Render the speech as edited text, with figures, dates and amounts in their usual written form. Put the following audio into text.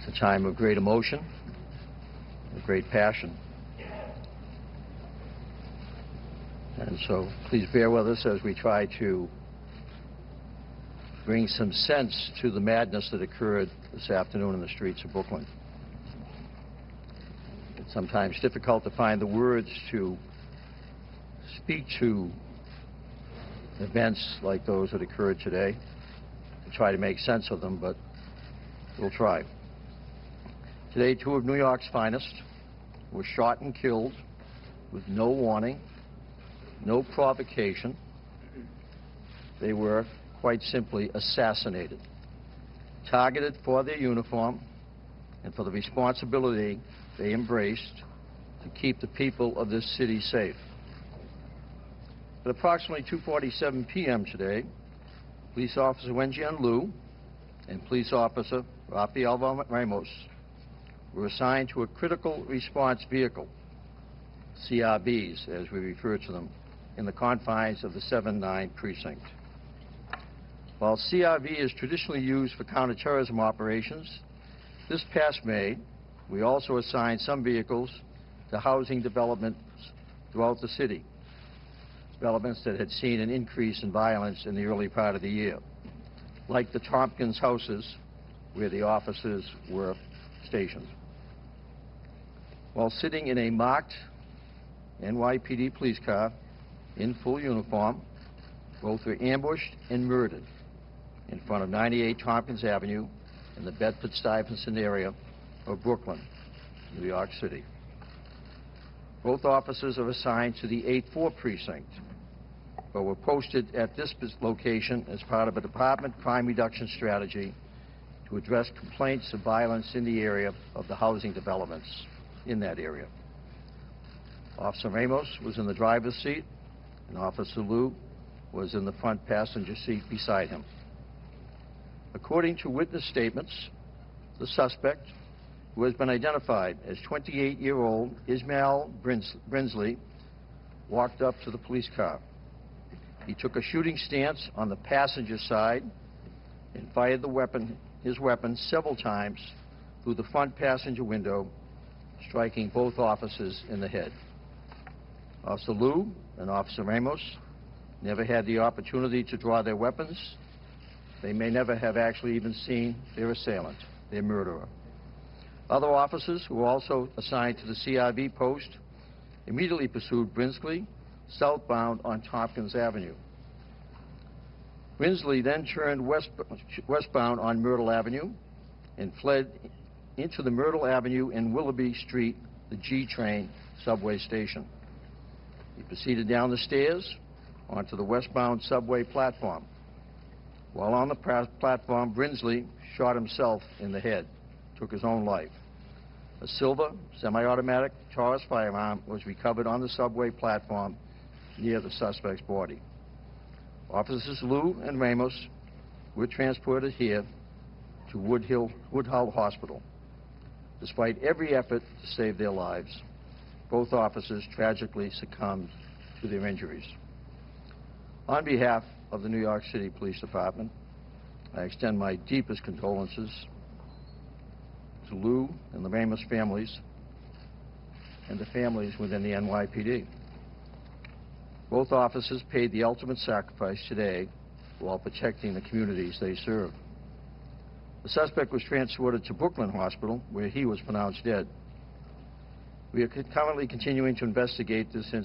It's a time of great emotion, of great passion. And so please bear with us as we try to bring some sense to the madness that occurred this afternoon in the streets of Brooklyn. It's sometimes difficult to find the words to speak to events like those that occurred today, to try to make sense of them, but we'll try. Today, two of New York's finest were shot and killed with no warning, no provocation. They were, quite simply, assassinated, targeted for their uniform and for the responsibility they embraced to keep the people of this city safe. At approximately 2:47 p.m. today, Police Officer Wenjian Liu and Police Officer Rafael Ramos were assigned to a critical response vehicle, CRVs as we refer to them, in the confines of the 7-9 precinct. While CRV is traditionally used for counterterrorism operations, this past May, we also assigned some vehicles to housing developments throughout the city, developments that had seen an increase in violence in the early part of the year, like the Tompkins houses where the officers were stationed. While sitting in a marked NYPD police car in full uniform, both were ambushed and murdered in front of 98 Tompkins Avenue in the Bedford-Stuyvesant area of Brooklyn, New York City. Both officers are assigned to the 8-4 precinct, but were posted at this location as part of a department crime reduction strategy to address complaints of violence in the area of the housing developments in that area. Officer Ramos was in the driver's seat, and Officer Liu was in the front passenger seat beside him. According to witness statements, the suspect, who has been identified as 28-year-old Ismail Brinsley, walked up to the police car. He took a shooting stance on the passenger side and fired his weapon several times through the front passenger window, striking both officers in the head. Officer Liu and Officer Ramos never had the opportunity to draw their weapons. They may never have actually even seen their assailant, their murderer. Other officers, who were also assigned to the CRV post, immediately pursued Brinsley southbound on Tompkins Avenue. Brinsley then turned westbound on Myrtle Avenue and fled into the Myrtle Avenue and Willoughby Street, the G train subway station. He proceeded down the stairs onto the westbound subway platform. While on the platform, Brinsley shot himself in the head, took his own life. A silver semi-automatic Taurus firearm was recovered on the subway platform near the suspect's body. Officers Liu and Ramos were transported here to Woodhull Hospital. Despite every effort to save their lives, both officers tragically succumbed to their injuries. On behalf of the New York City Police Department, I extend my deepest condolences to Liu and the Ramos families and the families within the NYPD. Both officers paid the ultimate sacrifice today while protecting the communities they serve. The suspect was transported to Brooklyn Hospital, where he was pronounced dead. We are currently continuing to investigate this incident.